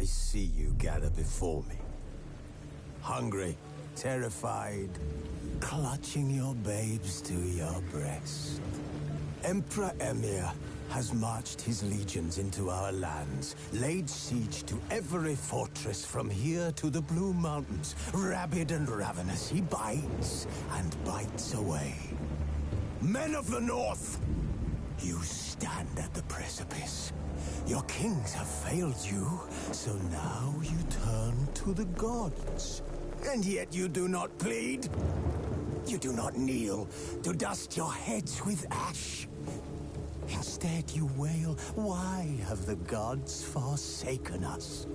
I see you gather before me. Hungry, terrified, clutching your babes to your breast. Emperor Emhyr has marched his legions into our lands, laid siege to every fortress from here to the Blue Mountains. Rabid and ravenous, he bites and bites away. Men of the North, you stand at the precipice. Your kings have failed you, so now you turn to the gods. And yet you do not plead. You do not kneel to dust your heads with ash. Instead you wail, why have the gods forsaken us?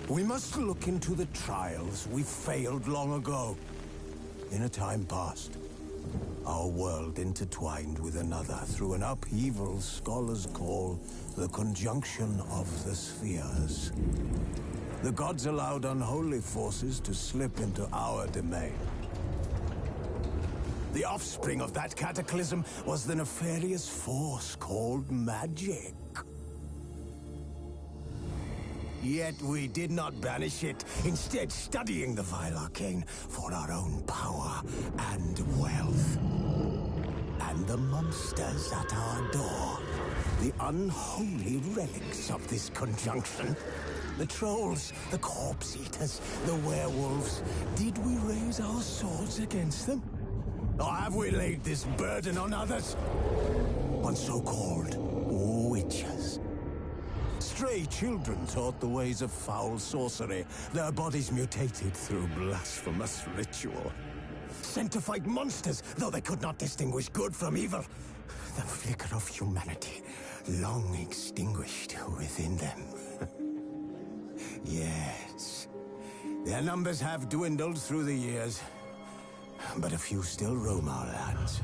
We must look into the trials we failed long ago. In a time past, our world intertwined with another through an upheaval scholars call the conjunction of the spheres. The gods allowed unholy forces to slip into our domain. The offspring of that cataclysm was the nefarious force called magic. Yet we did not banish it, instead studying the vile arcane for our own power and wealth. And the monsters at our door, the unholy relics of this conjunction. The trolls, the corpse eaters, the werewolves. Did we raise our swords against them? Or have we laid this burden on others? On so-called witches. Stray children taught the ways of foul sorcery, their bodies mutated through blasphemous ritual. Sent to fight monsters, though they could not distinguish good from evil. The flicker of humanity, long extinguished within them. Yes, their numbers have dwindled through the years. But a few still roam our lands,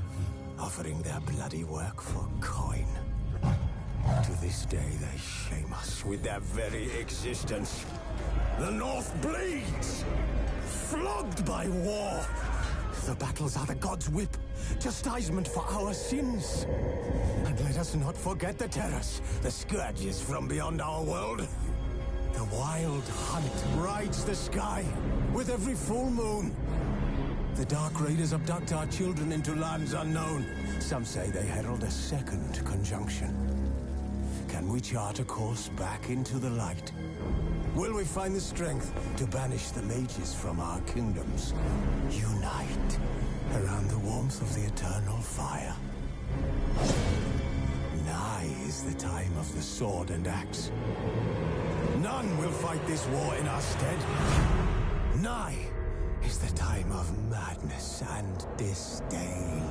offering their bloody work for coin. To this day, they shame us with their very existence. The North bleeds, flogged by war. The battles are the gods' whip, chastisement for our sins. And let us not forget the terrors, the scourges from beyond our world. The wild hunt rides the sky with every full moon. The Dark Raiders abduct our children into lands unknown. Some say they herald a second conjunction. Can we chart a course back into the light? Will we find the strength to banish the mages from our kingdoms? Unite around the warmth of the eternal fire. Nigh is the time of the sword and axe. None will fight this war in our stead. Nigh is the time of madness and disdain.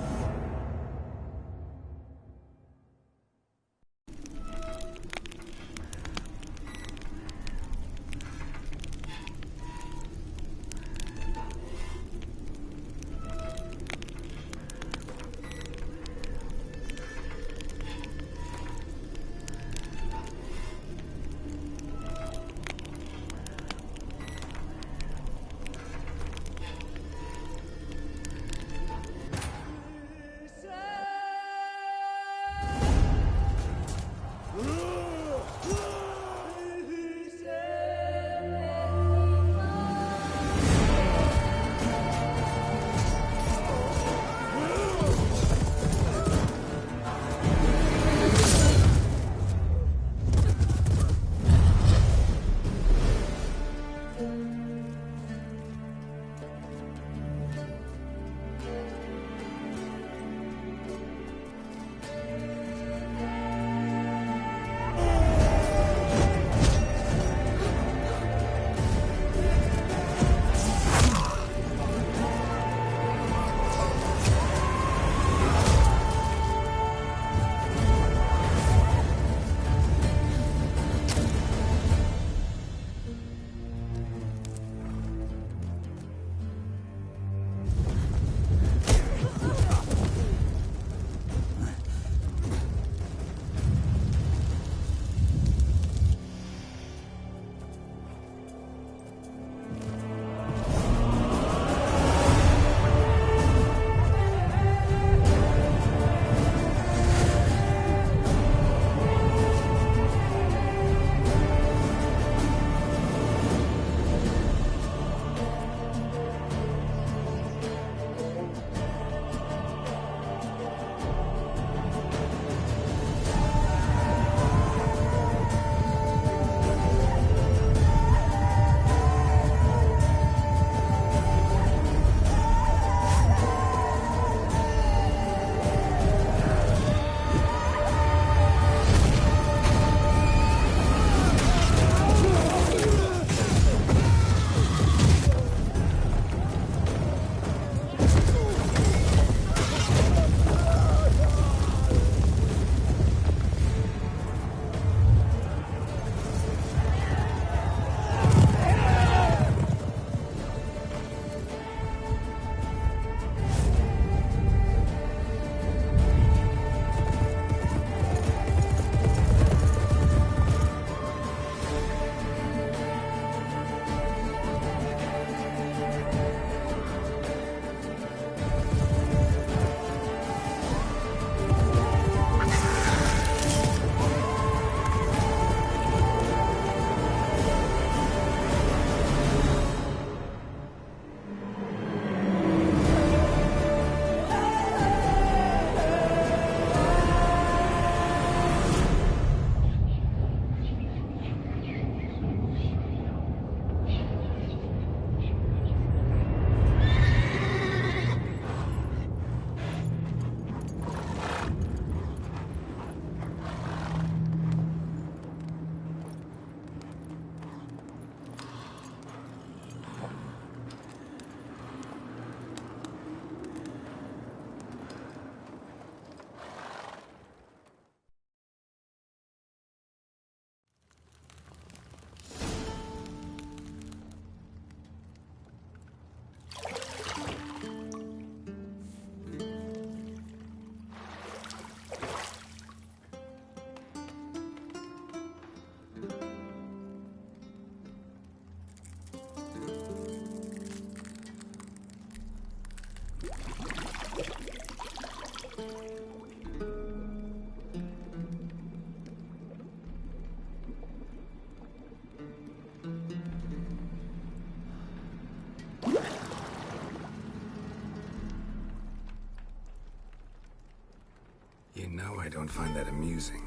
don't find that amusing.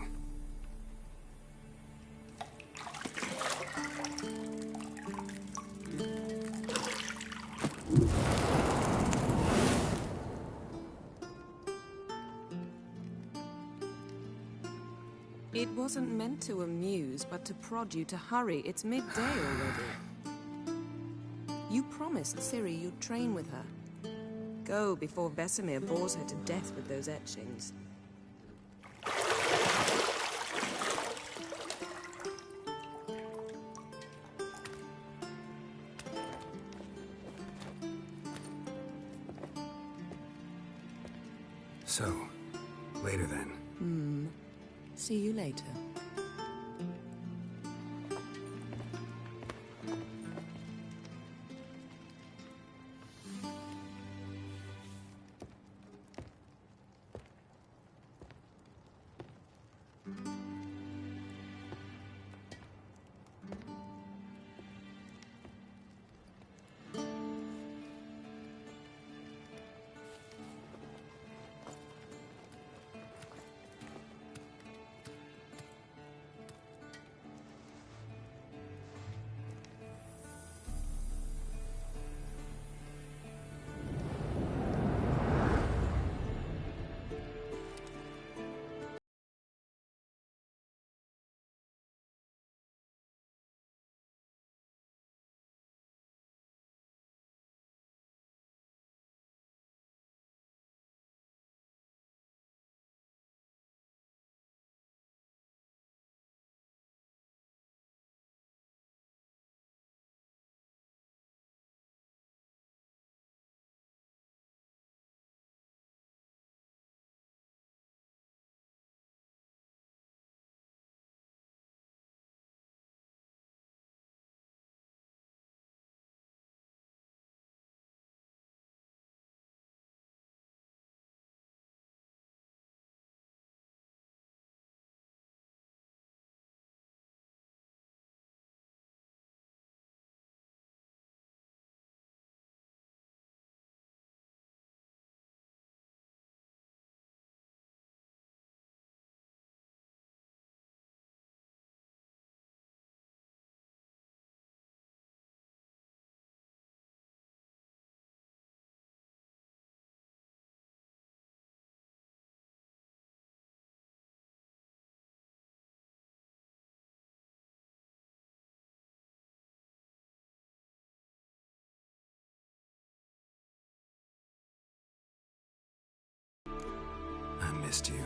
It wasn't meant to amuse, but to prod you to hurry. It's midday already. You promised Ciri you'd train with her. Go before Vesemir bores her to death with those etchings. So, later then. See you later. I missed you.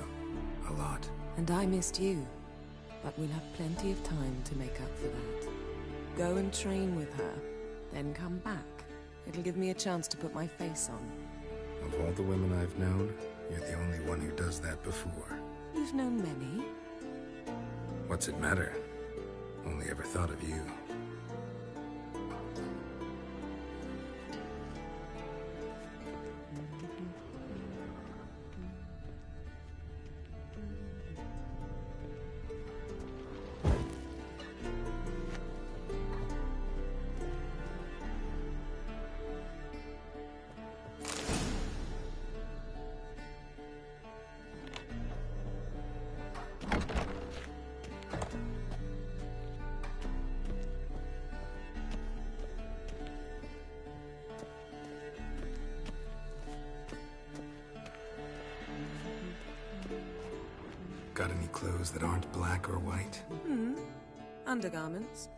A lot. And I missed you. But we'll have plenty of time to make up for that. Go and train with her, then come back. It'll give me a chance to put my face on. Of all the women I've known, you're the only one who does that before. You've known many. What's it matter? Only ever thought of you. Got any clothes that aren't black or white? Undergarments.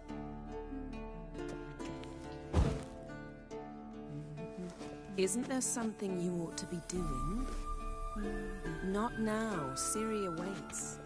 Isn't there something you ought to be doing? Not now. Ciri awaits.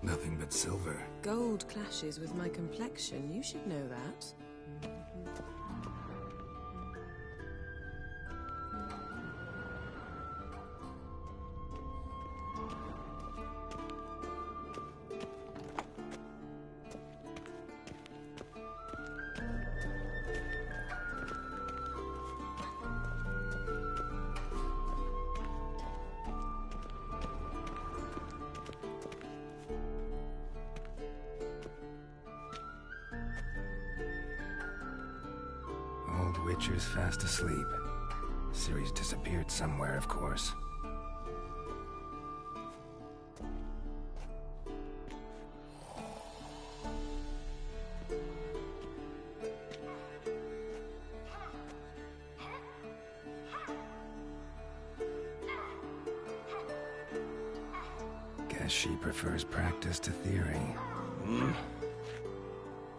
Nothing but silver. Gold clashes with my complexion. You should know that. Witcher's fast asleep. Ciri's disappeared somewhere, of course. Guess she prefers practice to theory.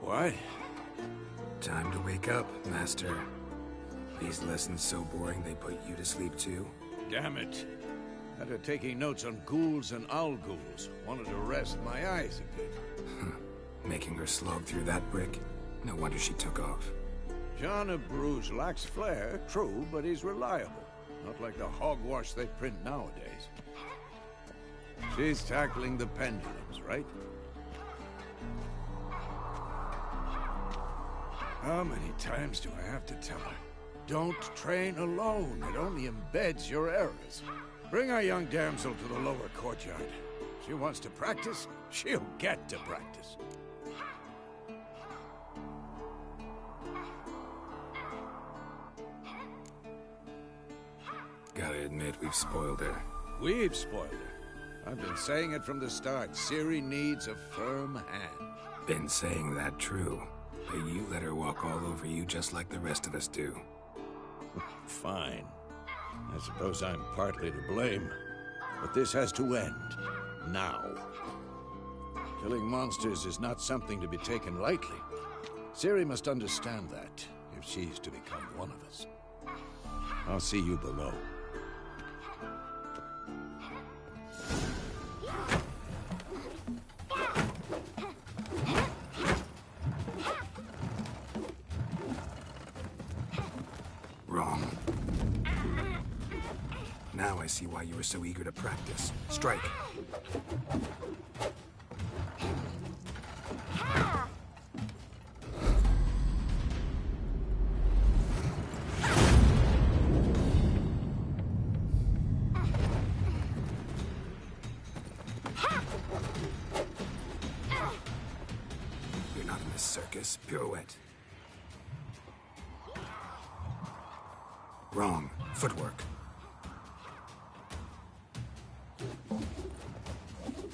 What? Time to wake up, Master. These lessons so boring they put you to sleep too? Damn it. After taking notes on ghouls and owl ghouls, wanted to rest my eyes a bit. Making her slog through that brick? No wonder she took off. John of Bruges lacks flair, true, but he's reliable. Not like the hogwash they print nowadays. She's tackling the pendulums, right? How many times do I have to tell her? Don't train alone. It only embeds your errors. Bring our young damsel to the lower courtyard. She wants to practice, she'll get to practice. Gotta admit, we've spoiled her. We've spoiled her. I've been saying it from the start. Ciri needs a firm hand. Been saying that true. But you let her walk all over you just like the rest of us do. Fine. I suppose I'm partly to blame. But this has to end. Now. Killing monsters is not something to be taken lightly. Ciri must understand that, if she's to become one of us. I'll see you below. Wrong. Now I see why you were so eager to practice. Strike. You're not in this circus. Pirouette. Wrong. Footwork.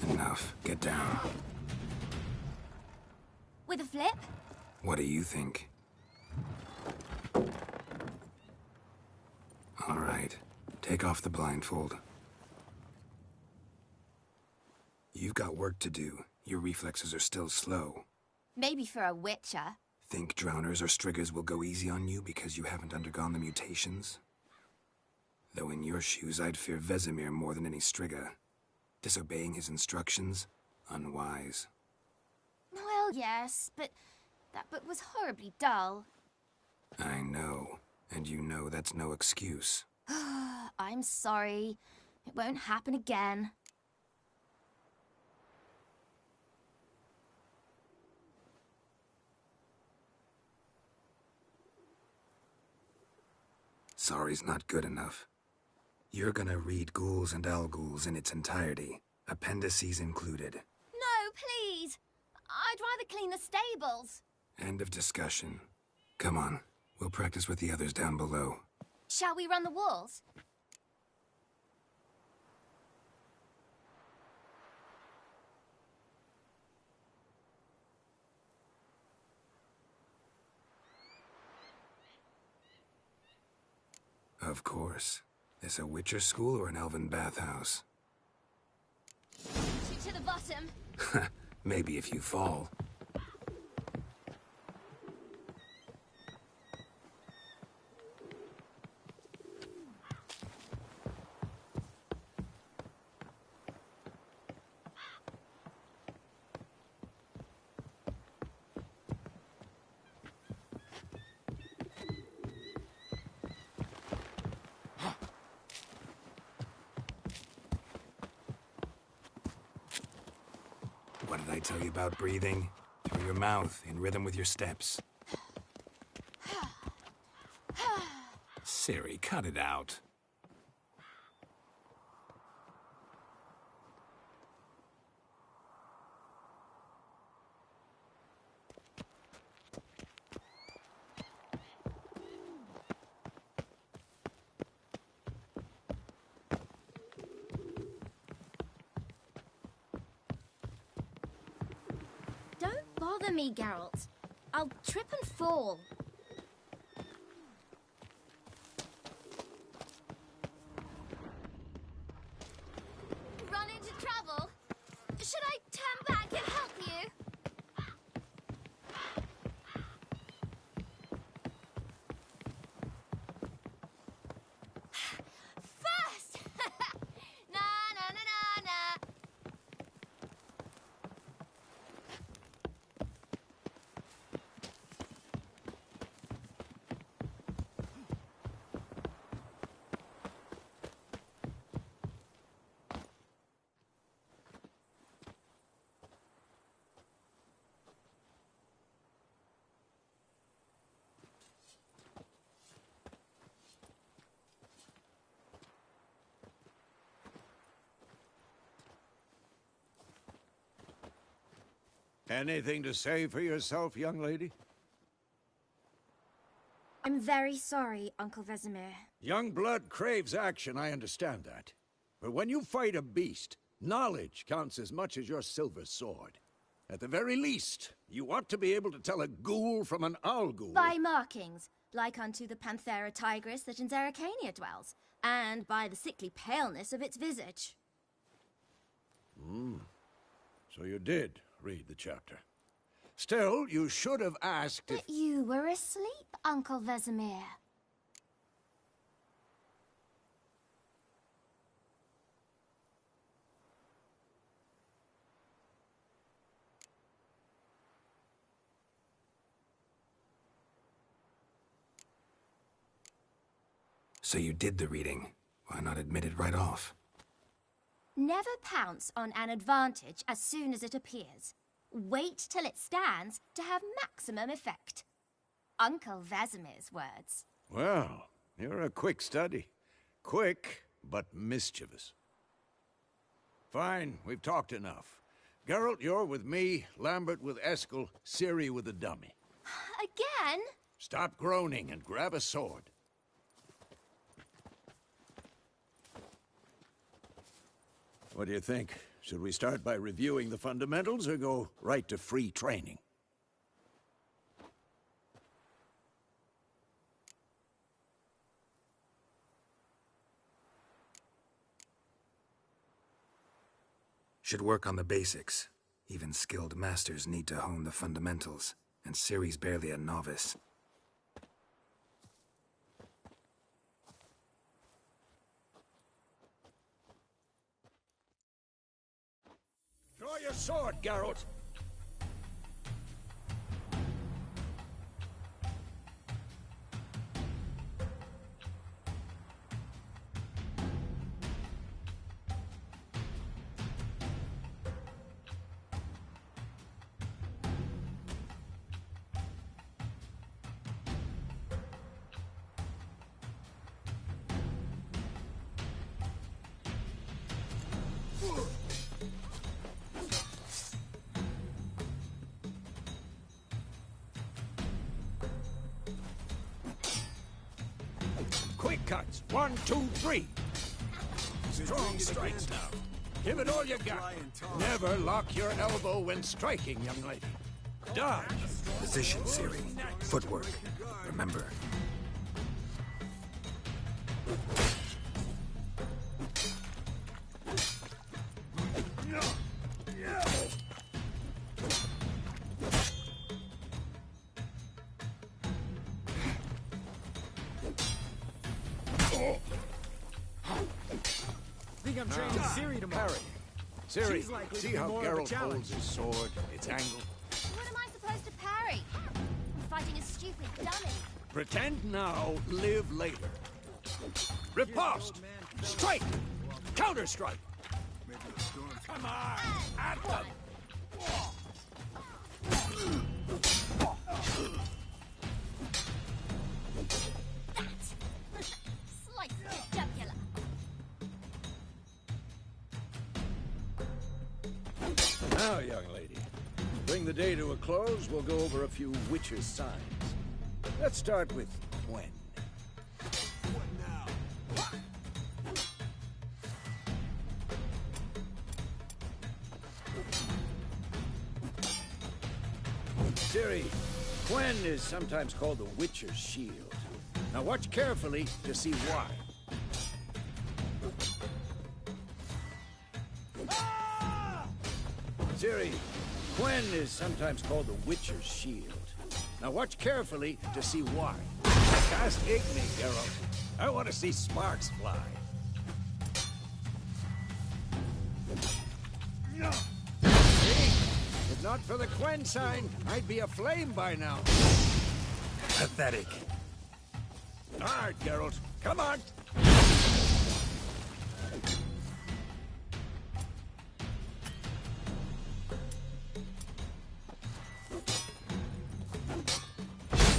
Enough. Get down. With a flip? What do you think? All right. Take off the blindfold. You've got work to do. Your reflexes are still slow. Maybe for a witcher. Think drowners or striggers will go easy on you because you haven't undergone the mutations? Though in your shoes, I'd fear Vesemir more than any strigger. Disobeying his instructions? Unwise. Well, yes, but that book was horribly dull. I know. And you know that's no excuse. I'm sorry. It won't happen again. Sorry's not good enough. You're gonna read Ghouls and Alghouls in its entirety, appendices included. No, please! I'd rather clean the stables. End of discussion. Come on, we'll practice with the others down below. Shall we run the walls? Of course. This a Witcher school or an elven bathhouse? To the bottom. Maybe if you fall. What did I tell you about breathing? Through your mouth, in rhythm with your steps. Ciri, cut it out. bother me, Geralt. I'll trip and fall. Run into trouble? Should I turn back and help you? First! Na na na na na. Anything to say for yourself, young lady? I'm very sorry, Uncle Vesemir. Young blood craves action, I understand that. But when you fight a beast, knowledge counts as much as your silver sword. At the very least, you ought to be able to tell a ghoul from an owl ghoul. By markings, like unto the Panthera tigris that in Zerrikania dwells, and by the sickly paleness of its visage. So you did read the chapter. Still, you should have asked if... But you were asleep, Uncle Vesemir. So you did the reading. Why not admit it right off? Never pounce on an advantage as soon as it appears. Wait till it stands to have maximum effect. Uncle Vesemir's words. Well, you're a quick study. Quick, but mischievous. Fine, we've talked enough. Geralt, you're with me, Lambert with Eskel, Ciri with the dummy. Again? Stop groaning and grab a sword. What do you think? Should we start by reviewing the fundamentals or go right to free training? Should work on the basics. Even skilled masters need to hone the fundamentals, and Ciri's barely a novice. Draw your sword, Geralt! Quick cuts. 1, 2, 3. Strong strikes now. Give it all you got. Never lock your elbow when striking, young lady. Dodge. Position, Ciri. Footwork. Remember. I'm training Ciri tomorrow. Parry. Ciri, She's likely to see be how more of a Geralt challenge. holds his sword, its angle? What am I supposed to parry? I'm fighting a stupid dummy. Pretend now, live later. Riposte! Strike! Counter-strike! Come on! At them! Slice the jugular. Now, young lady, to bring the day to a close, we'll go over a few witches' signs. Let's start with when. Ciri, Quen is sometimes called the Witcher's Shield. Now watch carefully to see why. Ciri, Quen is sometimes called the Witcher's Shield. Now watch carefully to see why. Cast Igni, Geralt. I want to see sparks fly. See? If not for the Quen sign, I'd be aflame by now. Pathetic. All right, Geralt. Come on.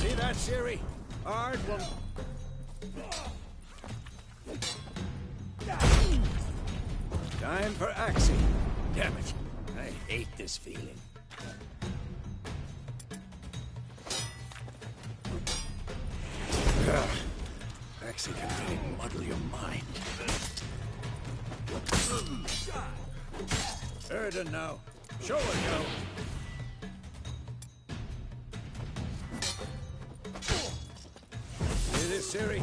See that, Ciri? Ard will... Time for Axii. Damn it. I hate this feeling. Axii can really muddle your mind. Erden now. Show her, go. See this, Ciri?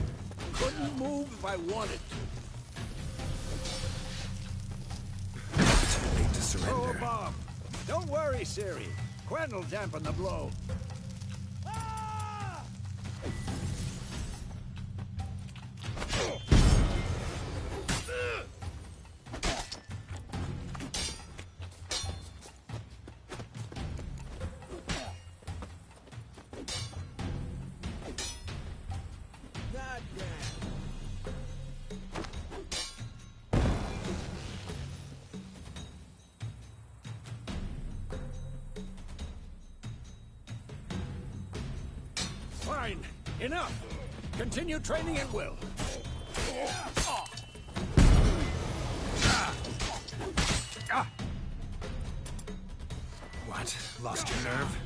Couldn't move if I wanted to. Too late to Throw a surrender. bomb. Don't worry, Ciri. Quen will dampen the blow. Fine. Enough. Continue training at will. What? Lost your nerve?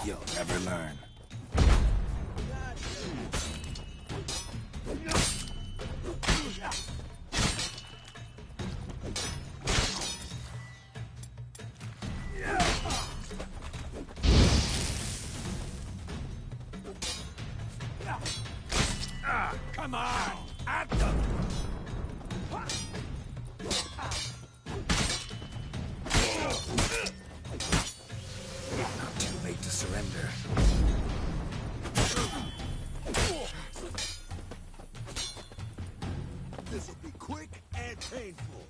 You'll never learn. Come on! At them! Not too late to surrender. This'll be quick and painful.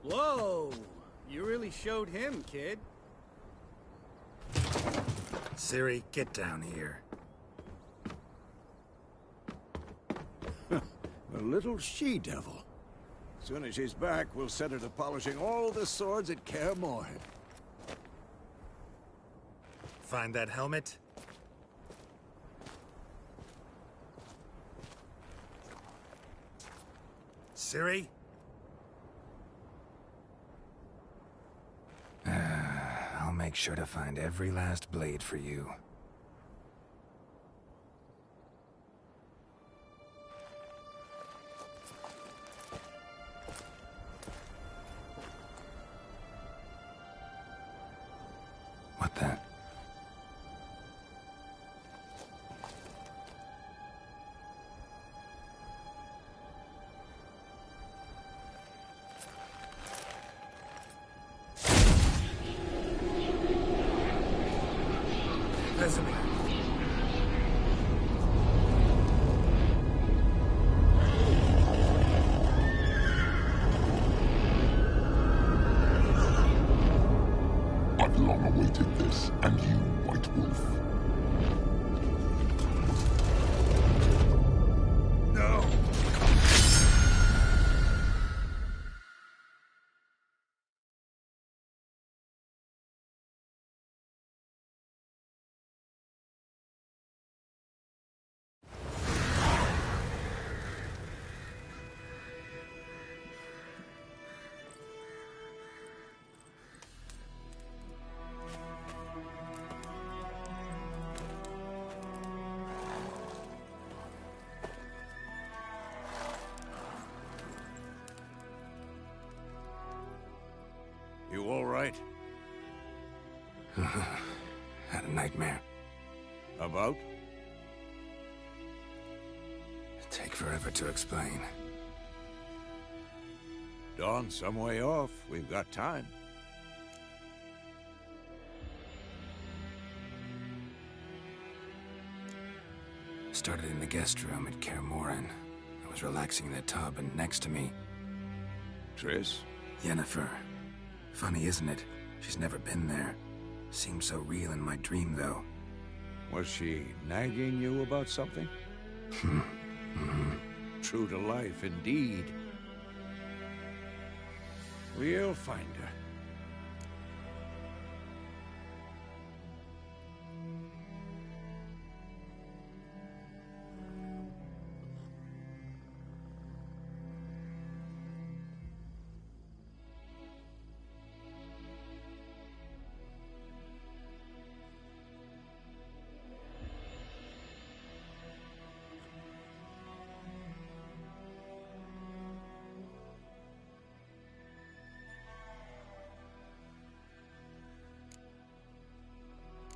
Whoa! You really showed him, kid. Ciri, get down here. A little she-devil. As soon as she's back, we'll set her to polishing all the swords at Kaer Morhen. Find that helmet? Ciri? I'll make sure to find every last blade for you. about that. Vesemir. I've long awaited this, and you, White Wolf. No! You all right? Had a nightmare. About? It'd take forever to explain. Dawn's some way off. We've got time. Started in the guest room at Kaer Morhen. I was relaxing in the tub, and next to me, Triss? Yennefer. Funny, isn't it? She's never been there. Seemed so real in my dream, though. Was she nagging you about something? True to life, indeed. We'll find her.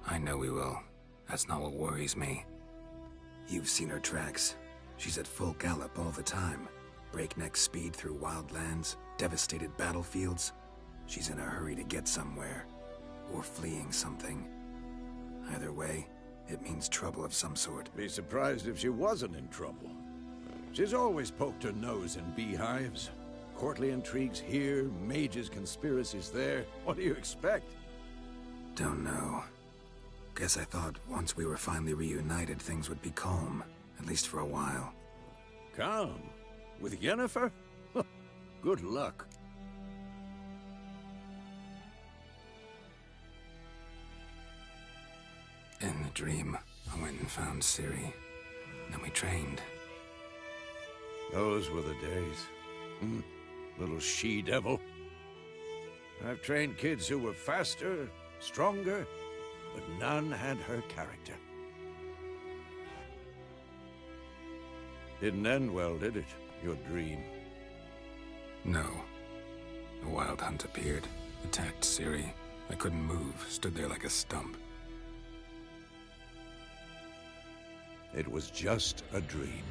I know we will. That's not what worries me. You've seen her tracks. She's at full gallop all the time. Breakneck speed through wild lands, devastated battlefields. She's in a hurry to get somewhere. Or fleeing something. Either way, it means trouble of some sort. Be surprised if she wasn't in trouble. She's always poked her nose in beehives. Courtly intrigues here, mages' conspiracies there. What do you expect? Don't know. Guess I thought once we were finally reunited, things would be calm. At least for a while. Calm? With Yennefer? Good luck. In the dream, I went and found Ciri. Then we trained. Those were the days. Little she-devil. I've trained kids who were faster, stronger, but none had her character. Didn't end well, did it? Your dream? No. A wild hunt appeared, attacked Ciri. I couldn't move, stood there like a stump. It was just a dream.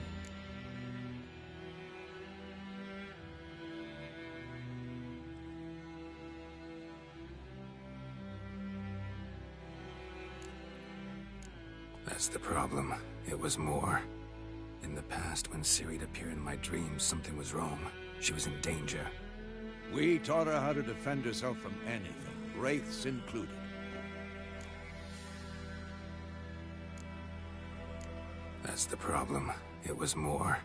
That's the problem. It was more. In the past, when Ciri'd appear in my dreams, something was wrong. She was in danger. We taught her how to defend herself from anything, wraiths included. That's the problem. It was more.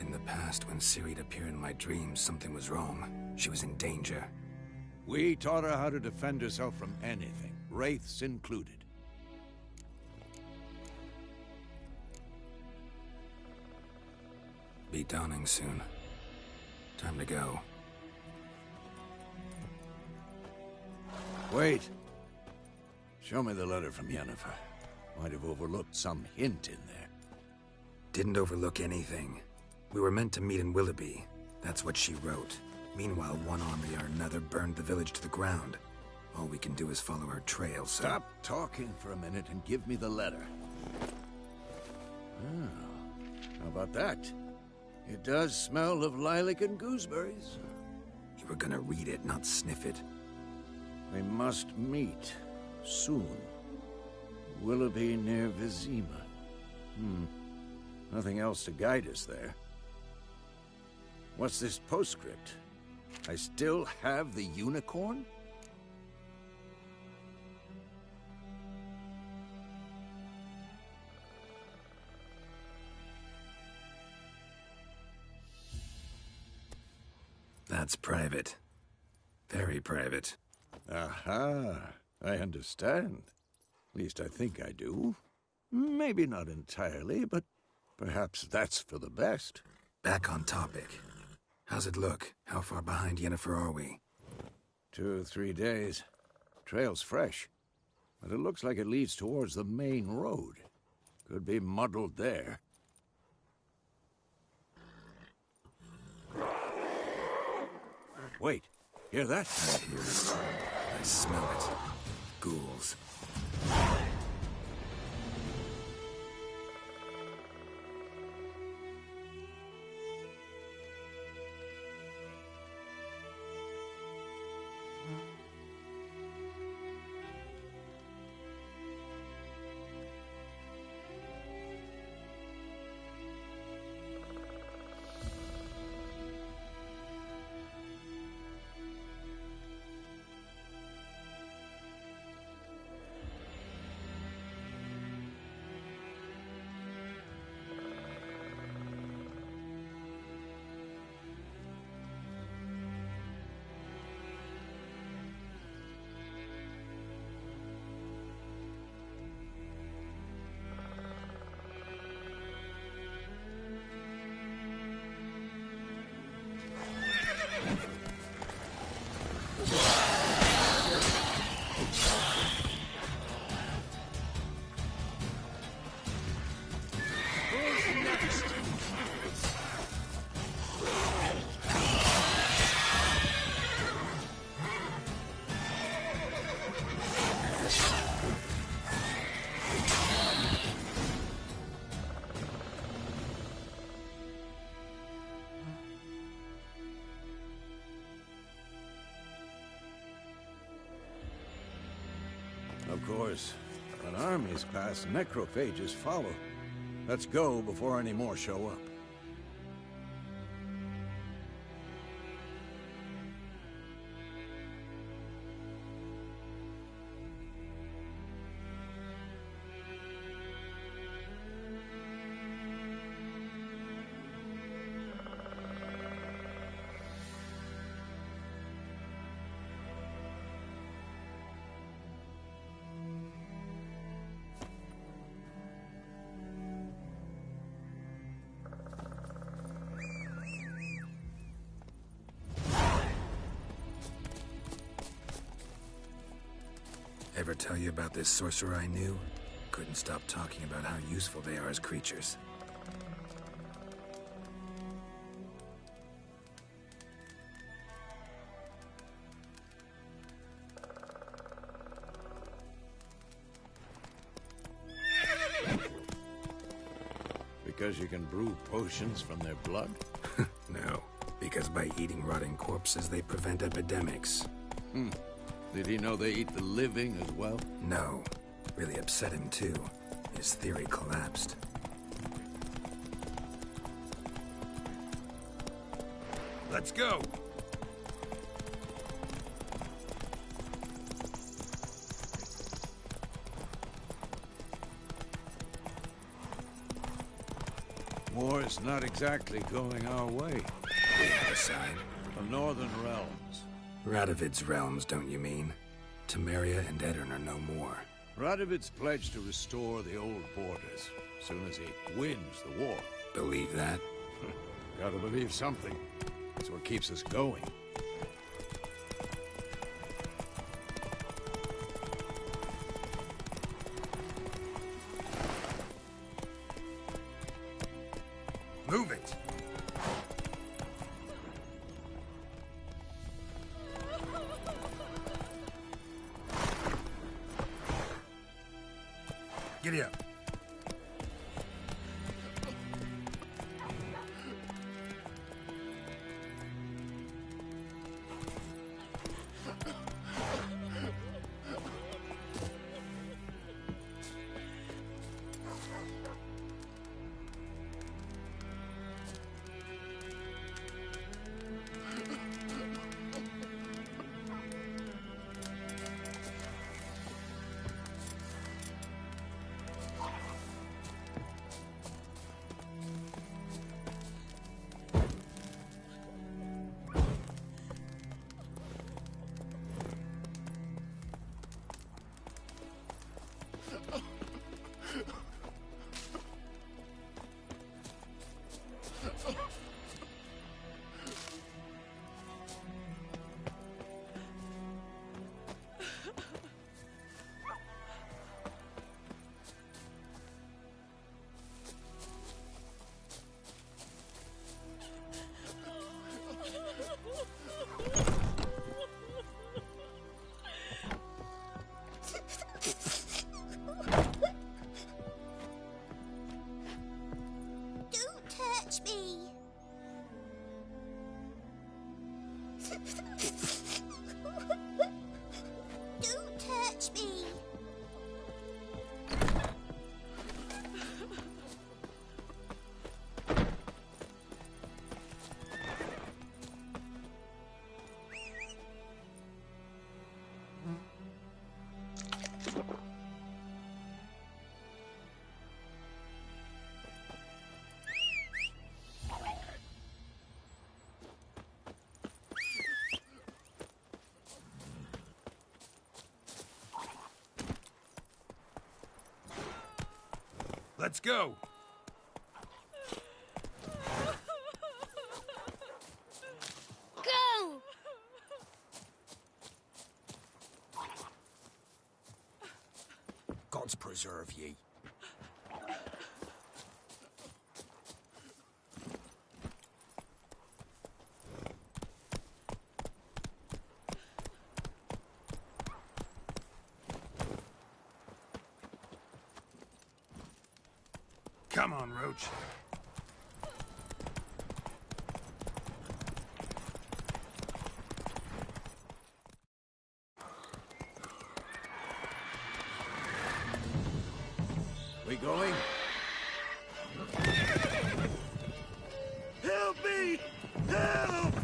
In the past, when Ciri'd appear in my dreams, something was wrong. She was in danger. We taught her how to defend herself from anything, wraiths included. Be dawning soon. Time to go. Wait. Show me the letter from Yennefer. Might have overlooked some hint in there. Didn't overlook anything. We were meant to meet in Willoughby. That's what she wrote. Meanwhile, one army or another burned the village to the ground. All we can do is follow her trail, so... Stop talking for a minute and give me the letter. Oh, how about that? It does smell of lilac and gooseberries. You were gonna read it, not sniff it. We must meet soon. Willoughby near Vizima. Nothing else to guide us there. What's this postscript? I still have the unicorn? That's private. Very private. Aha, I understand. At least I think I do. Maybe not entirely, but perhaps that's for the best. Back on topic. How's it look? How far behind Yennefer are we? 2 or 3 days. Trail's fresh, but it looks like it leads towards the main road. Could be muddled there. Wait, hear that? I hear it. I smell it. Ghouls. Of course, when armies pass, necrophages follow. Let's go before any more show up. Ever tell you about this sorcerer I knew? Couldn't stop talking about how useful they are as creatures. Because you can brew potions from their blood? No, because by eating rotting corpses, they prevent epidemics. Did he know they eat the living as well? No. Really upset him, too. His theory collapsed. Let's go! War's not exactly going our way. We have a side. The Northern Realms. Radovid's realms, don't you mean? Temeria and Edirn are no more. Radovid's pledged to restore the old borders, as soon as he wins the war. Believe that? Gotta believe something. That's what keeps us going. Move it! Giddy up. Don't touch me. Don't touch me. Let's go! Go! Gods preserve ye. Come on, Roach. We going? Help me! Help!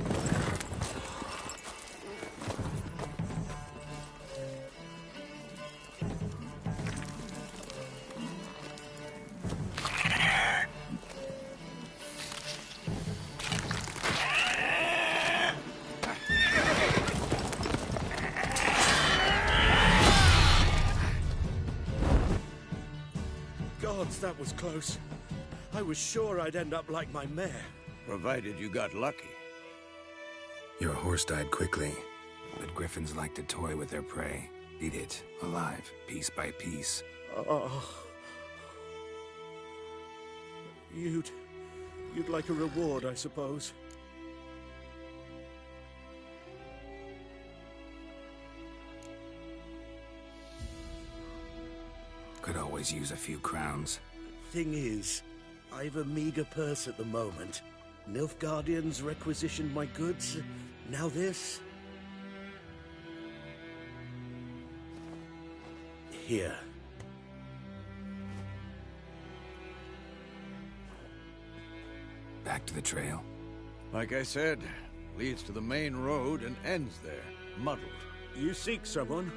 Gods, that was close. I was sure I'd end up like my mare. Provided you got lucky. Your horse died quickly, but griffins like to toy with their prey. Eat it, alive, piece by piece. Oh. You'd like a reward, I suppose. Could always use a few crowns. Thing is, I've a meager purse at the moment. Nilfgaardians requisitioned my goods. Now this. Here. Back to the trail. Like I said, leads to the main road and ends there, muddled. You seek someone?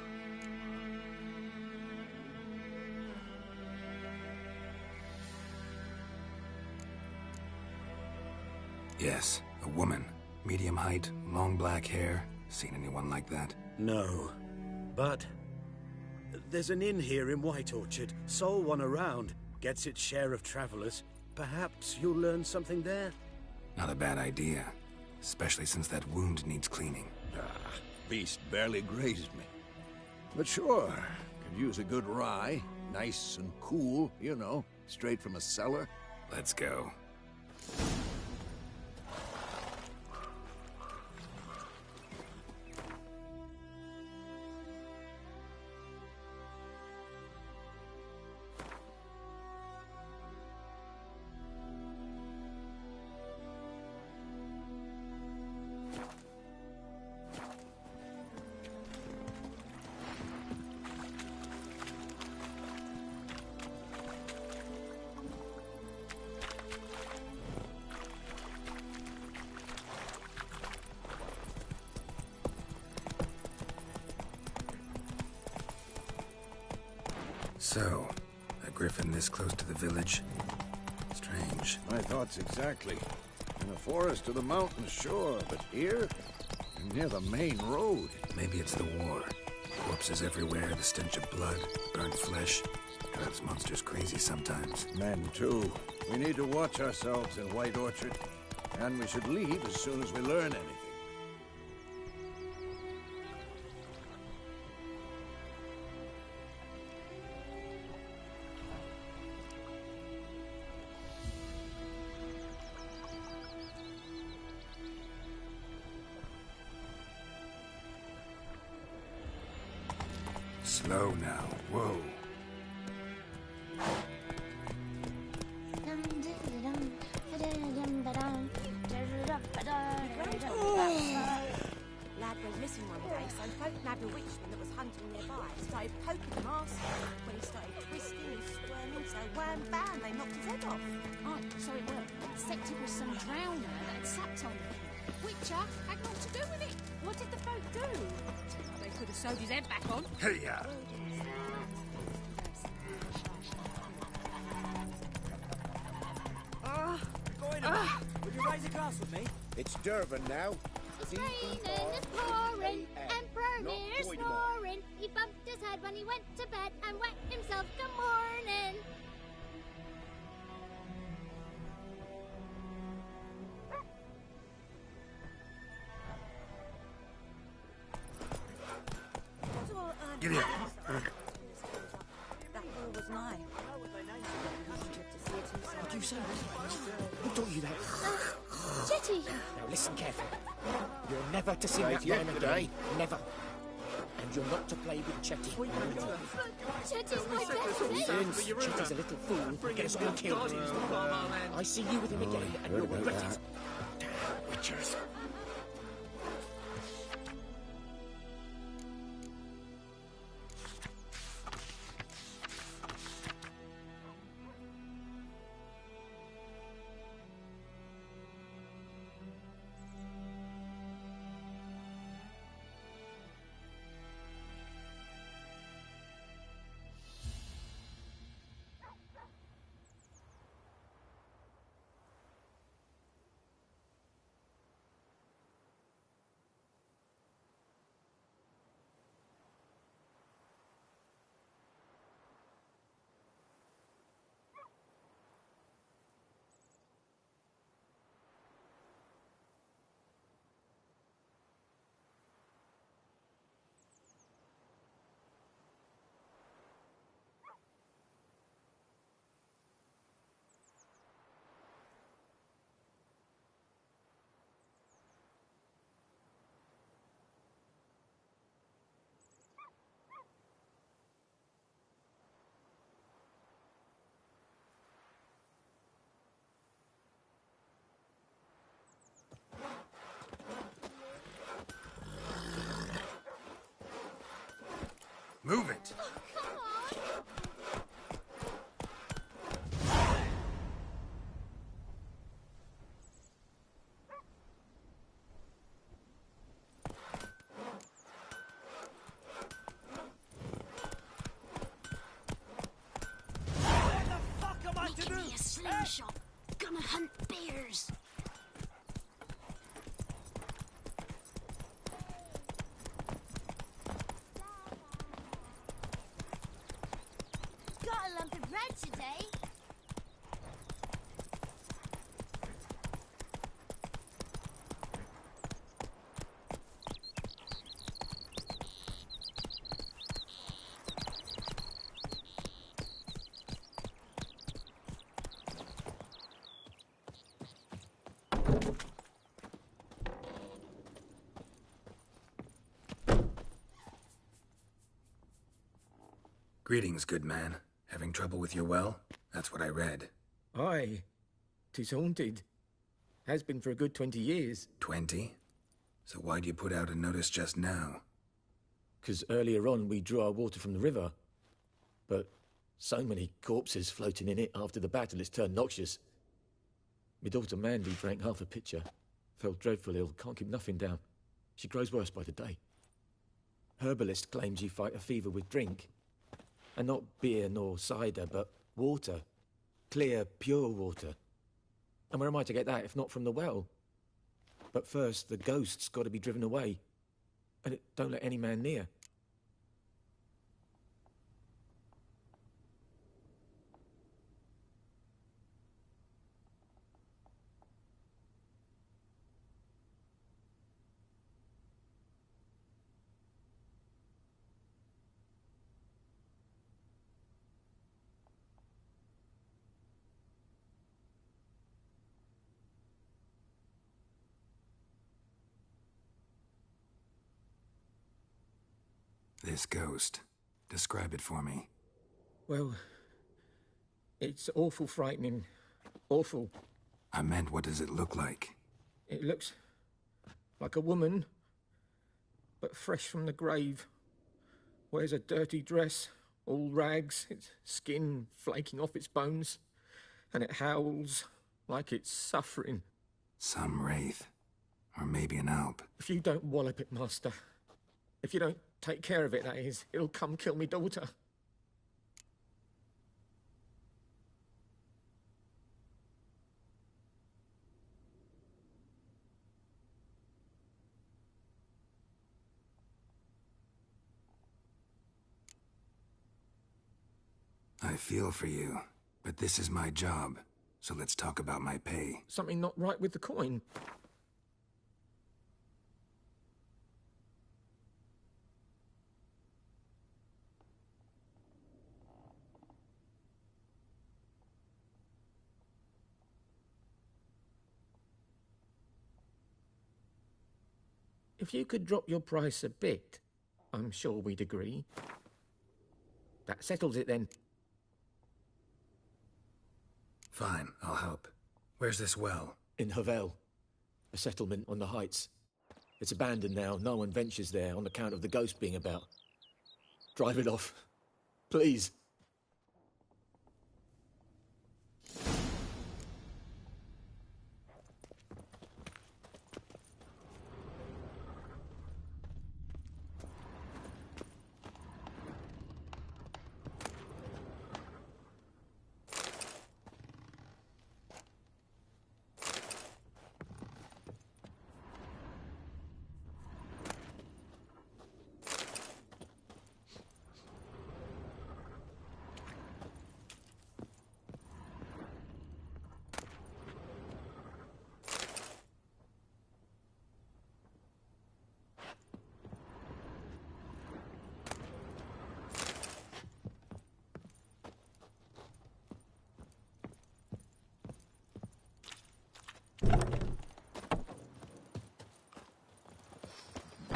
Yes, a woman. Medium height, long black hair. Seen anyone like that? No. But there's an inn here in White Orchard. Sole one around. Gets its share of travelers. Perhaps you'll learn something there? Not a bad idea. Especially since that wound needs cleaning. Beast barely grazed me. But sure, could use a good rye. Nice and cool, you know, straight from a cellar. Let's go. So, a griffin this close to the village? Strange. My thoughts exactly. In a forest to the mountain, sure, but here? Near the main road. Maybe it's the war. Corpses everywhere, the stench of blood, burnt flesh. Drives monsters crazy sometimes. Men, too. We need to watch ourselves in White Orchard. And we should leave as soon as we learn anything. Slow now. Whoa. Lad went missing one day, so folk nabbed a witchman that was hunting nearby. Started poking him arsehole. When he started twisting and squirming, so wham bam, they knocked his head off. Oh, so it was. Except it was some drowner that had sat on him. Witcher had naught to do with it. What did the folk do? They could have sewed his head back on. Hey-ya! Would you raise a glass with me? It's Durban now. It's raining, it's pouring, Emperor Lear's snoring. He bumped his head when he went to bed and wet himself good morning. Get here. That ball was mine. What do you say? Who taught you that? Jetty! Now listen carefully. You're never to see that man again. Never. And you're not to play with Chetty. Jetty's my best mate! Since Chetty's a little fool, get us all killed. I see you with him again, and you'll regret it. Damn witchers. Move it! What the fuck am I to do? Give me a slingshot. Gonna hunt bears. Got a lump of bread today. Greetings, good man. Having trouble with your well? That's what I read. Aye. 'Tis haunted. Has been for a good 20 years. 20? So why'd you put out a notice just now? 'Cause earlier on we drew our water from the river. But so many corpses floating in it after the battle it's turned noxious. My daughter Mandy drank half a pitcher. Fell dreadful ill, can't keep nothing down. She grows worse by the day. Herbalist claims you fight a fever with drink. And not beer nor cider, but water. Clear, pure water. And where am I to get that if not from the well? But first, the ghost's got to be driven away. And it don't let any man near. This ghost. Describe it for me. Well, it's awful frightening. Awful. I meant, what does it look like? It looks like a woman, but fresh from the grave. Wears a dirty dress, all rags, its skin flaking off its bones, and it howls like it's suffering. Some wraith. Or maybe an alp. If you don't wallop it, Master, if you don't take care of it, that is, it'll come kill me daughter. I feel for you, but this is my job, so let's talk about my pay. Something not right with the coin. If you could drop your price a bit, I'm sure we'd agree. That settles it then. Fine, I'll help. Where's this well? In Havel, a settlement on the heights. It's abandoned now. No one ventures there on account of the ghost being about. Drive it off, please.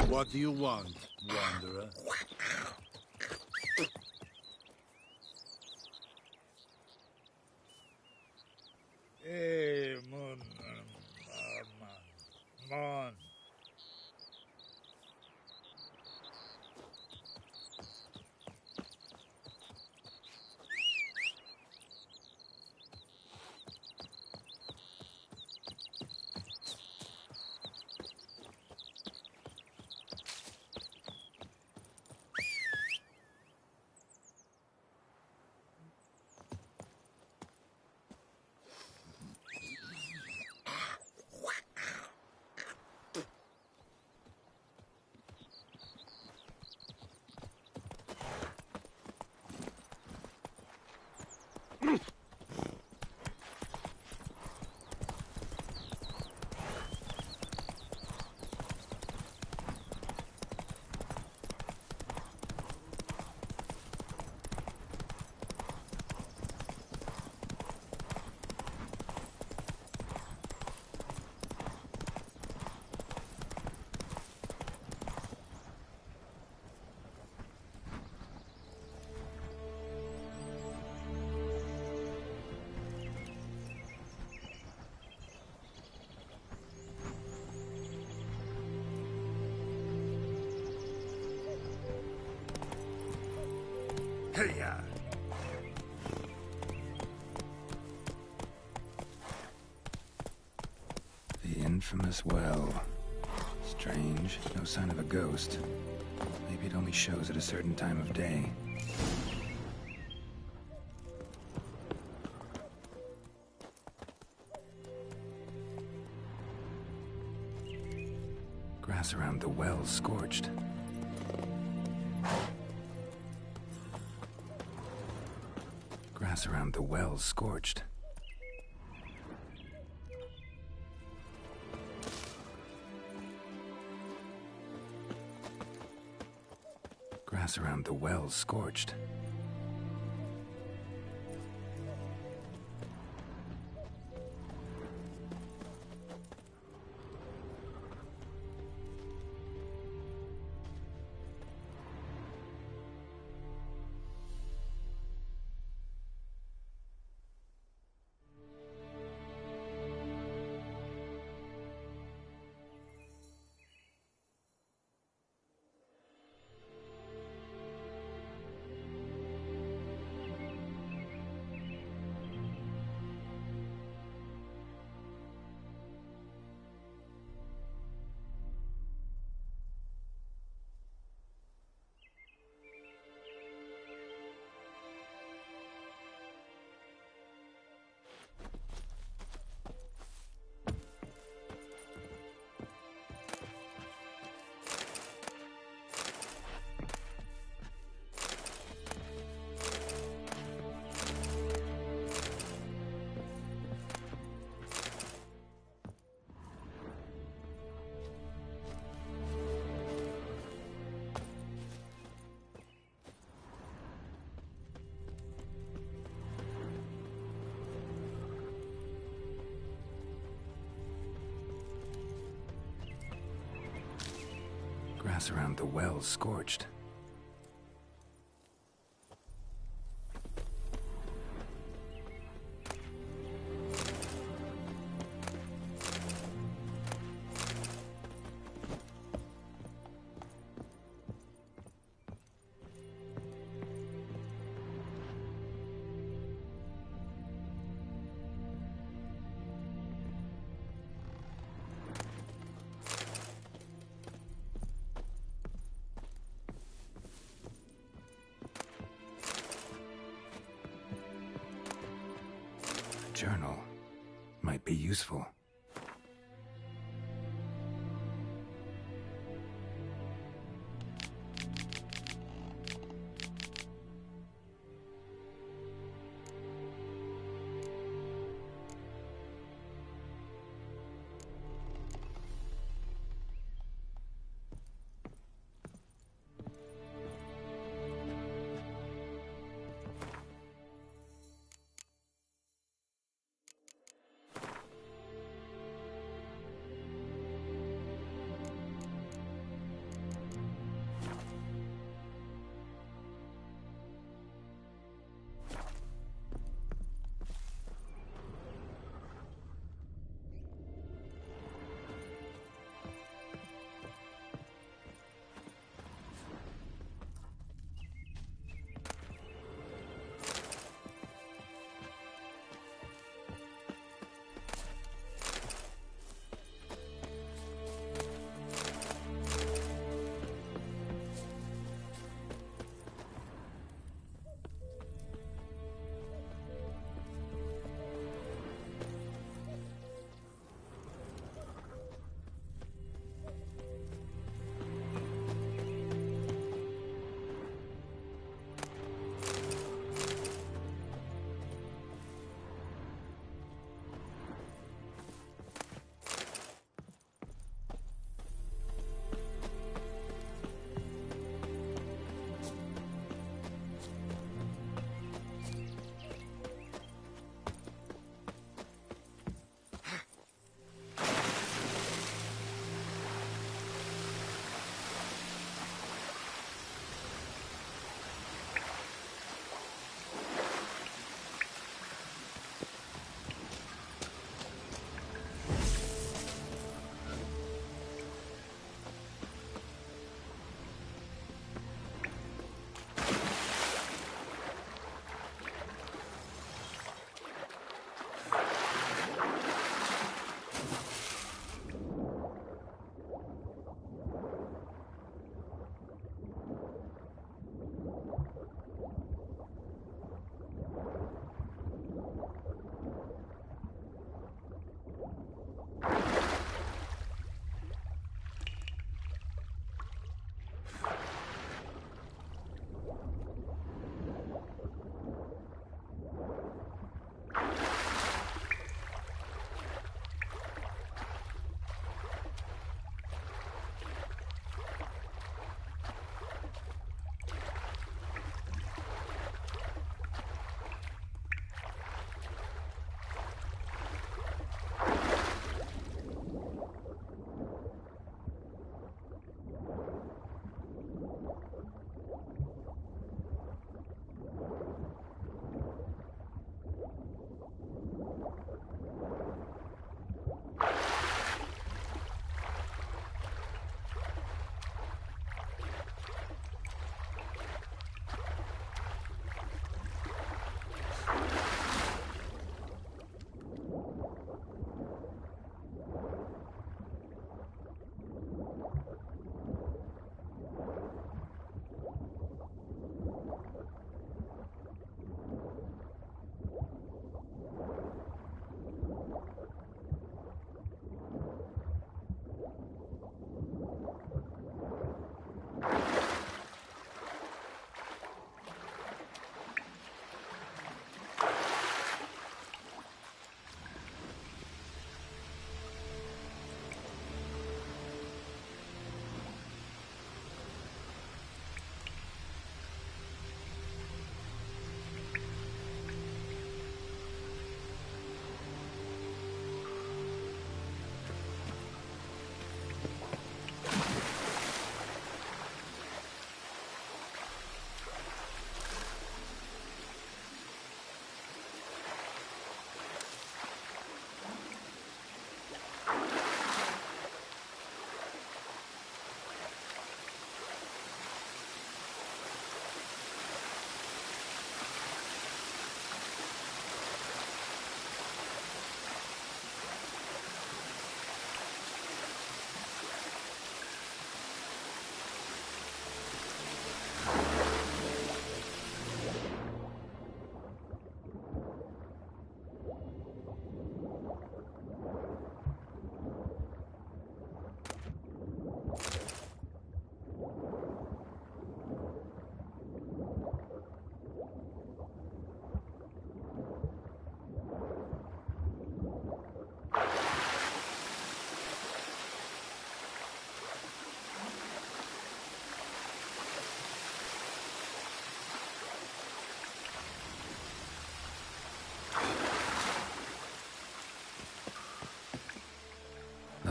What do you want, wanderer? Hey, Mon. Hey-ya! The infamous well. Strange, no sign of a ghost. Maybe it only shows at a certain time of day. Grass around the well scorched. Grass around the well scorched. Grass around the well scorched. Grass around the well scorched. Journal might be useful.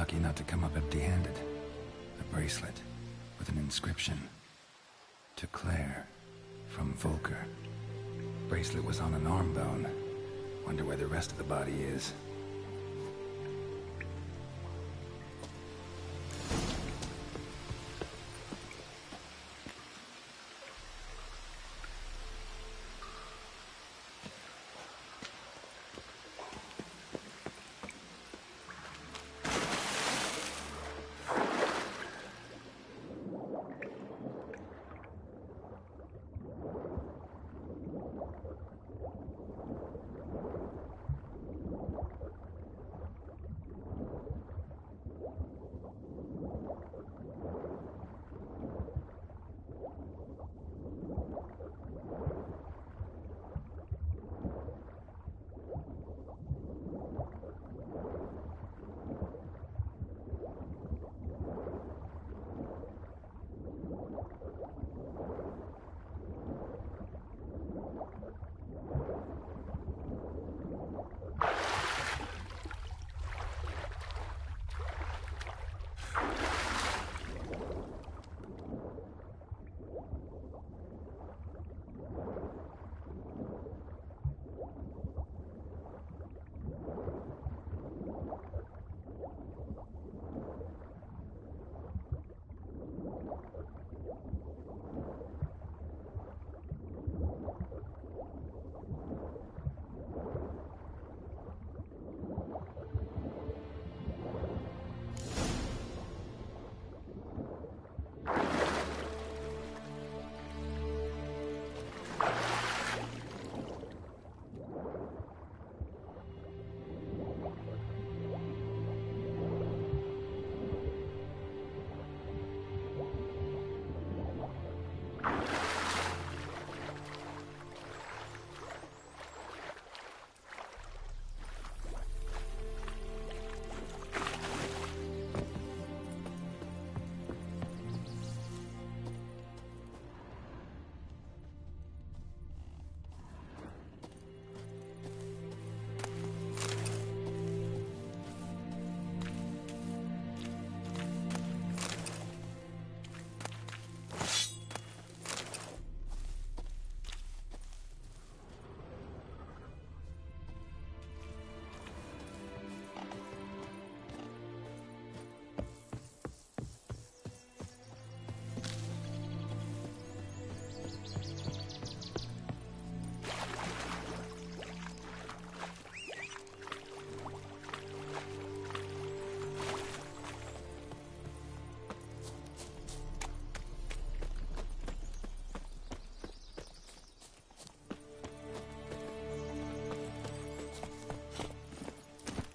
lucky not to come up empty-handed. A bracelet with an inscription. To Claire, from Volker. Bracelet was on an arm bone. Wonder where the rest of the body is.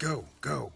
Go, go.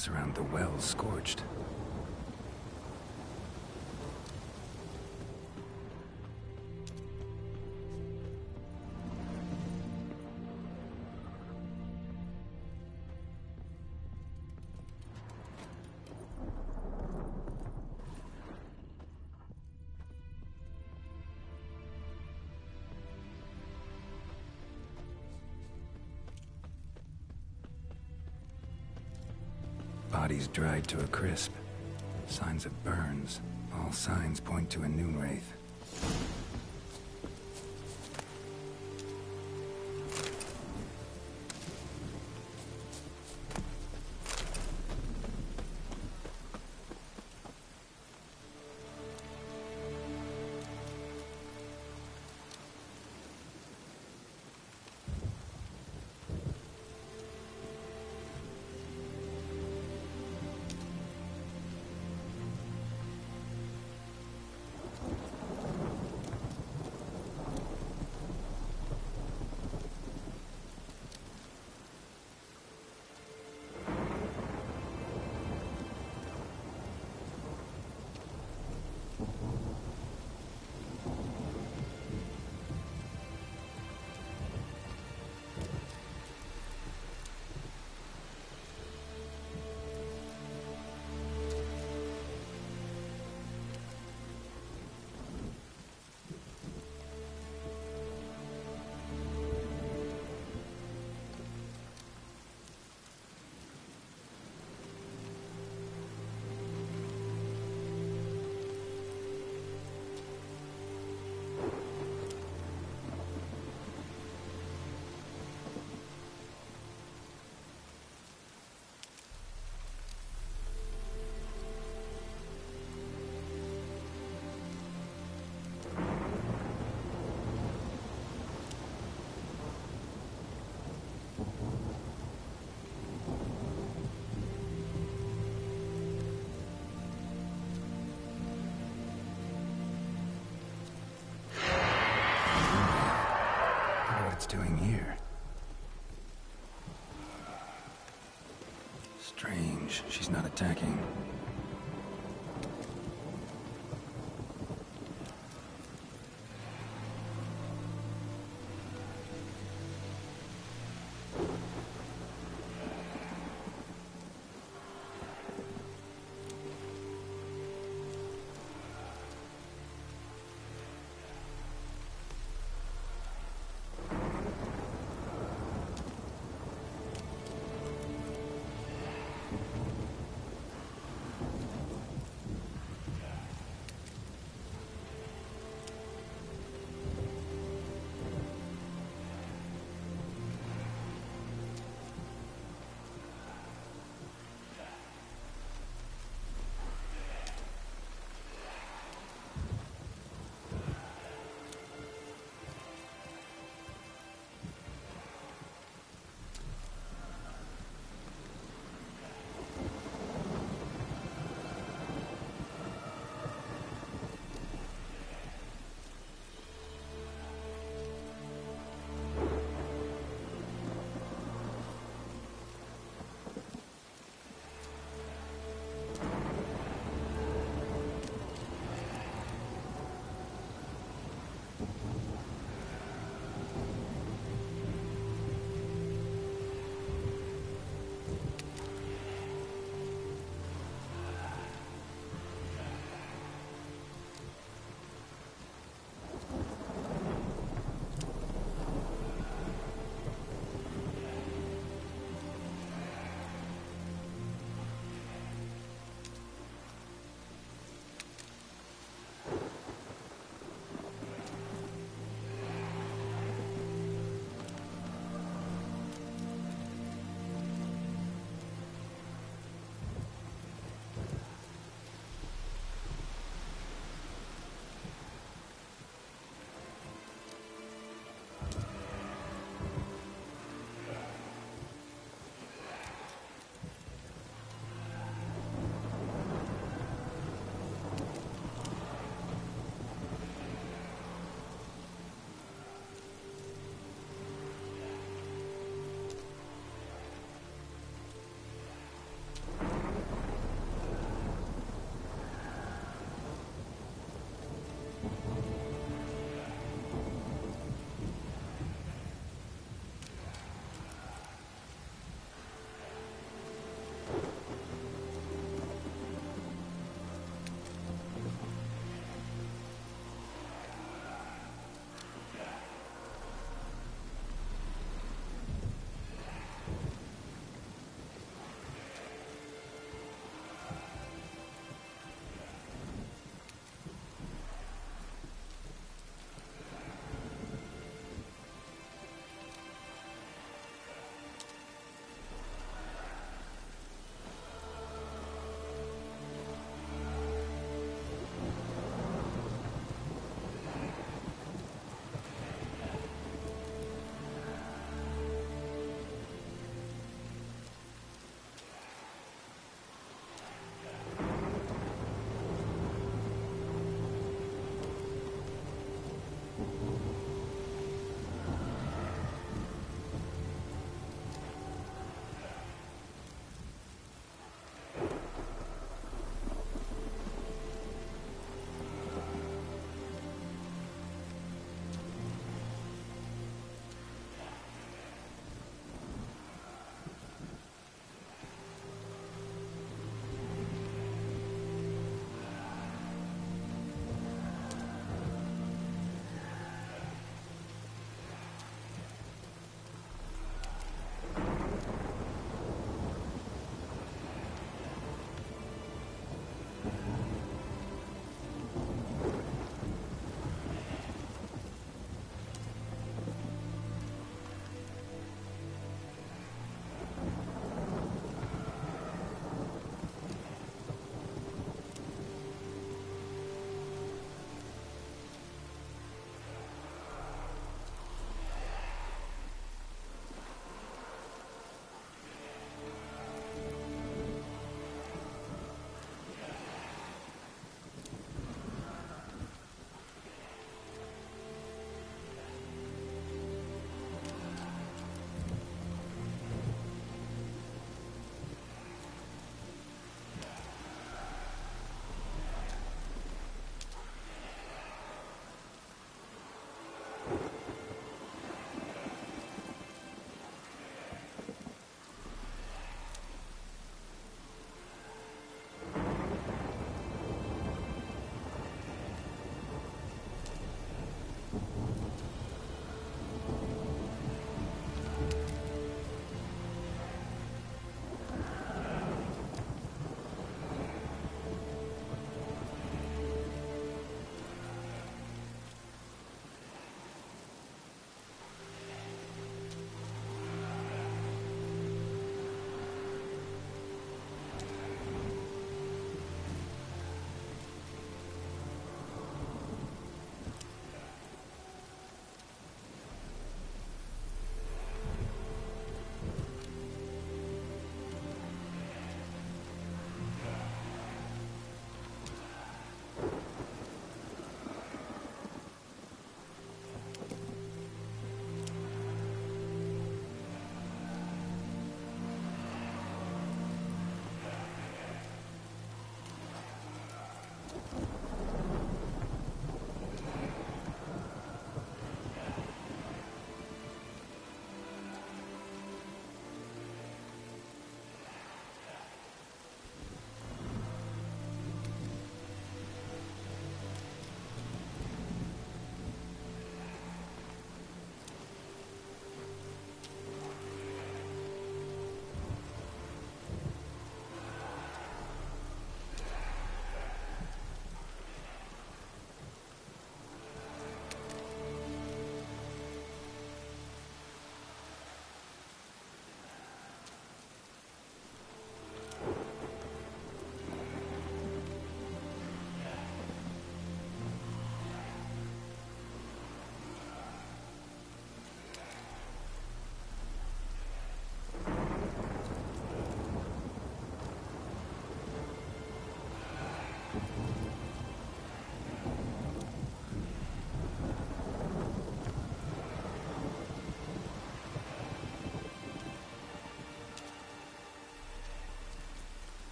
grass around the well scorched. Bodies dried to a crisp. Signs of burns. All signs point to a noon wraith. Doing here? Strange, she's not attacking.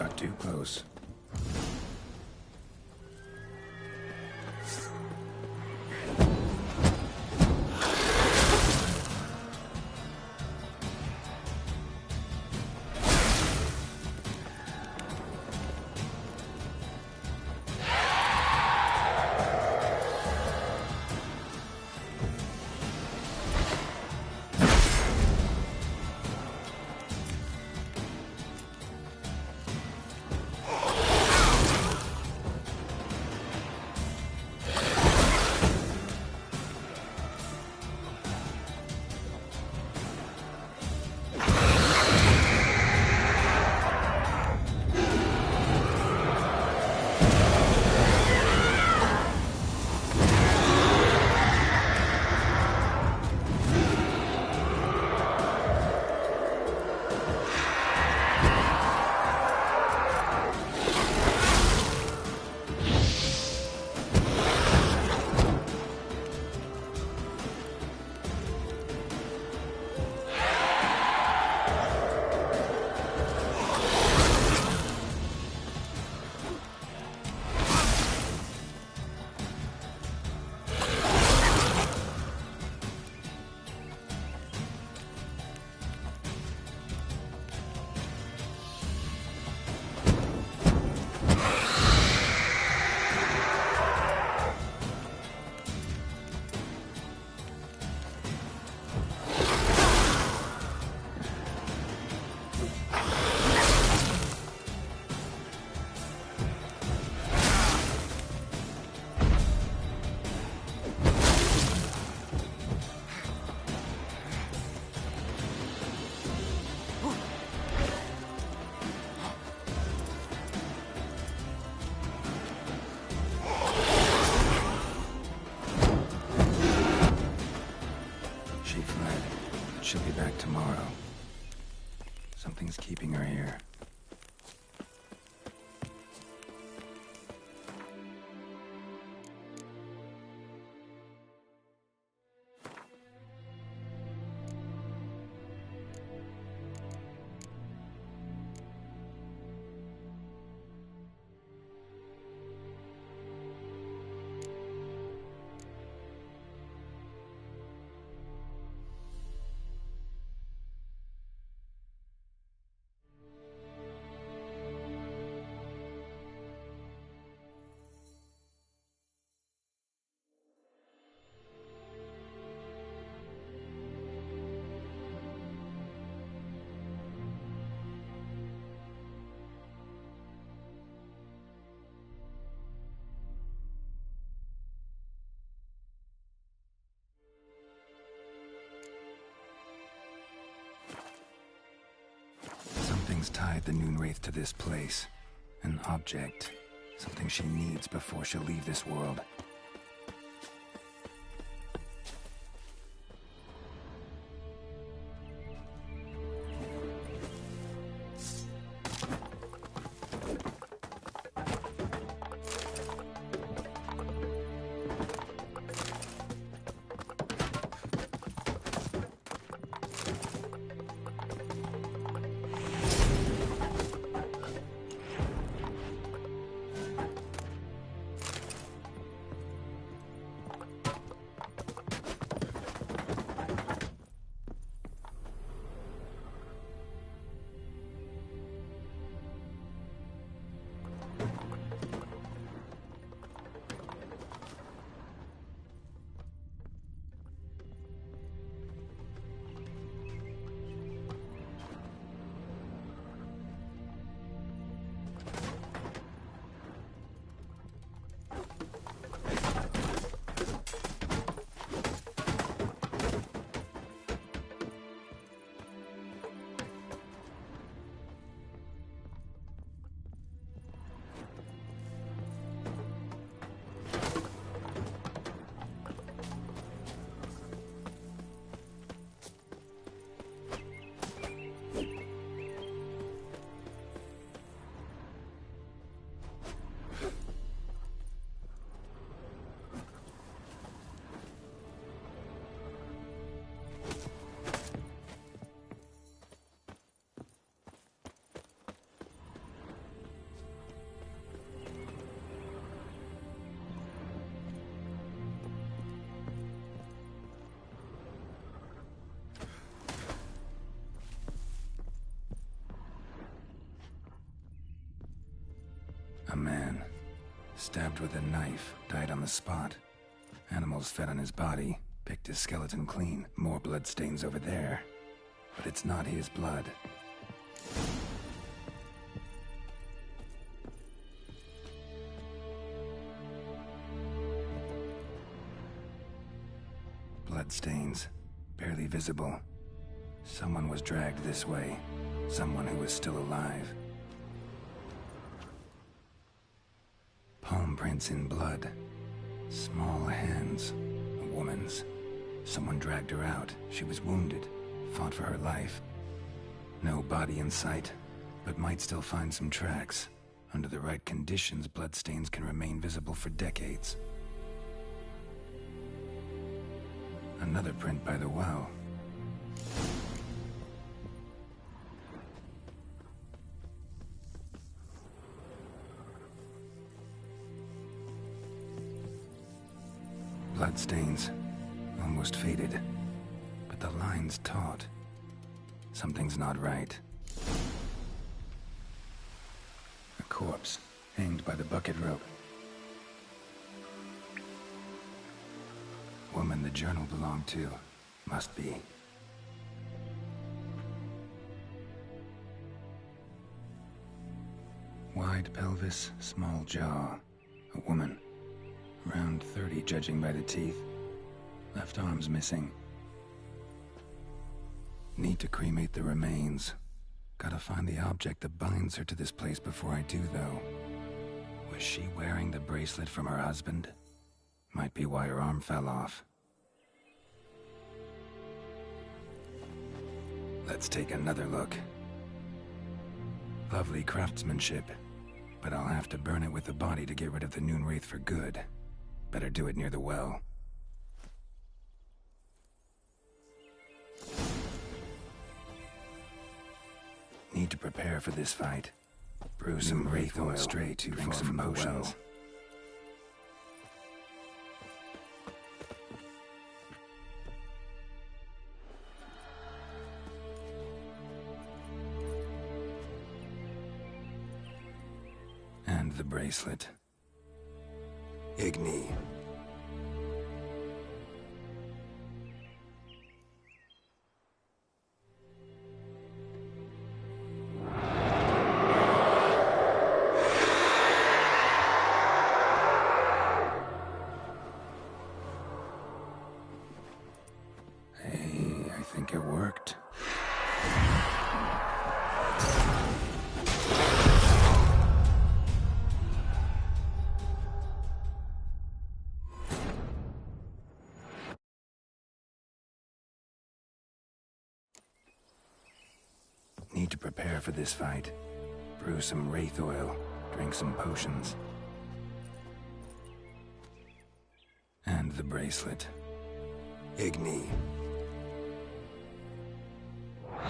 got too close. She'll be back tomorrow. Something's keeping her here. Something's tied the Noonwraith to this place. An object. Something she needs before she'll leave this world. man. Stabbed with a knife, died on the spot. Animals fed on his body, picked his skeleton clean. More bloodstains over there. But it's not his blood. Bloodstains, barely visible. Someone was dragged this way. Someone who was still alive. Palm prints in blood. Small hands. A woman's. Someone dragged her out. She was wounded. Fought for her life. No body in sight, but might still find some tracks. Under the right conditions, bloodstains can remain visible for decades. Another print by the well. Bloodstains, almost faded, but the line's taut. Something's not right. A corpse, hanged by the bucket rope. Woman the journal belonged to, must be. Wide pelvis, small jaw. A woman. Around 30, judging by the teeth. Left arm's missing. Need to cremate the remains. Gotta find the object that binds her to this place before I do, though. Was she wearing the bracelet from her husband? Might be why her arm fell off. Let's take another look. Lovely craftsmanship, but I'll have to burn it with the body to get rid of the Noon Wraith for good. Better do it near the well. Need to prepare for this fight. Brew some Wraith oil straight to drink some potions. And the bracelet. Igni. Hey, I think it worked. Need to prepare for this fight. Brew some Wraith oil, drink some potions. And the bracelet. Igni. Hey,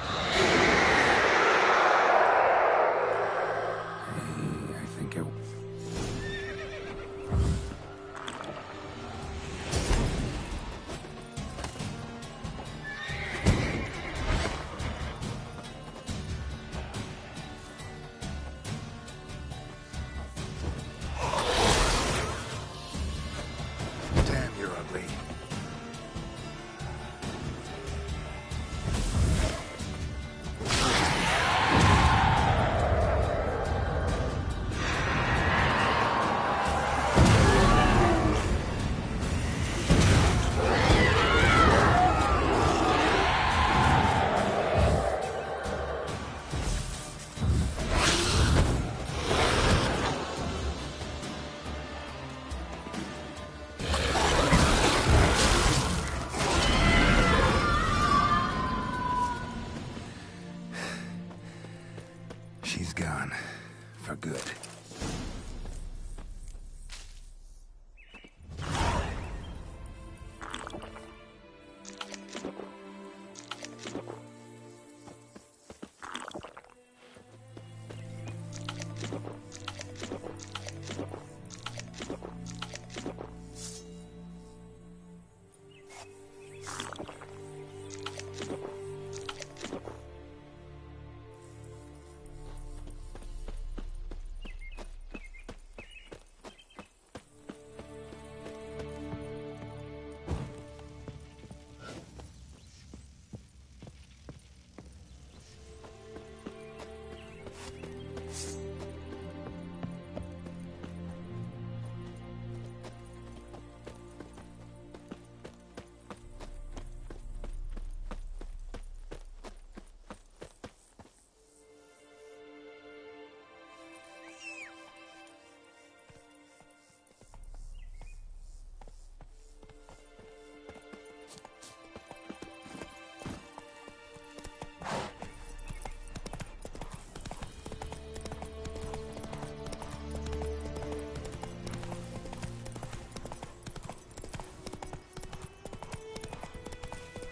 I think it... Damn, you're ugly.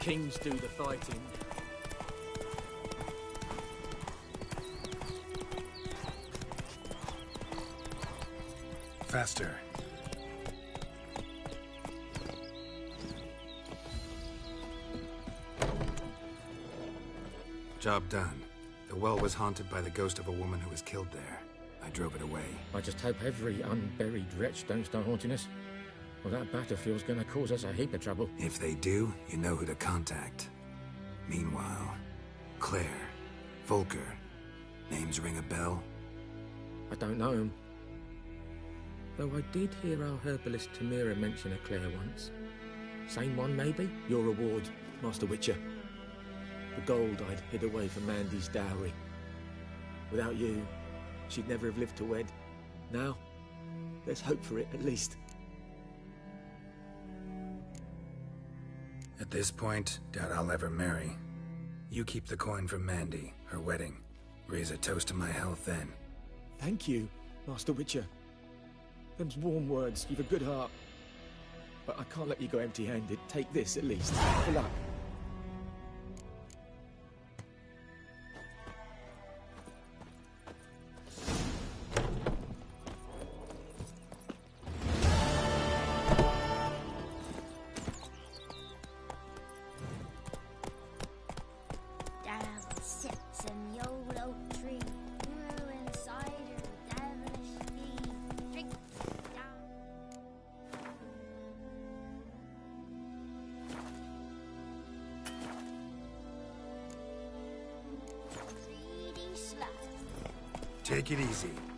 kings do the fighting. Faster. Job done. The well was haunted by the ghost of a woman who was killed there. I drove it away. I just hope every unburied wretch don't start haunting us. Well, that battlefield's gonna cause us a heap of trouble. If they do, you know who to contact. Meanwhile, Claire, Volker, names ring a bell? I don't know him. Though I did hear our herbalist Tamira mention a Claire once. Same one, maybe? Your reward, Master Witcher. The gold I'd hid away from Mandy's dowry. Without you, she'd never have lived to wed. Now, there's hope for it, at least. At this point, doubt I'll ever marry. You keep the coin from Mandy, her wedding. Raise a toast to my health then. Thank you, Master Witcher. Them's warm words. You've a good heart. But I can't let you go empty-handed. Take this, at least. Good luck. Take it easy.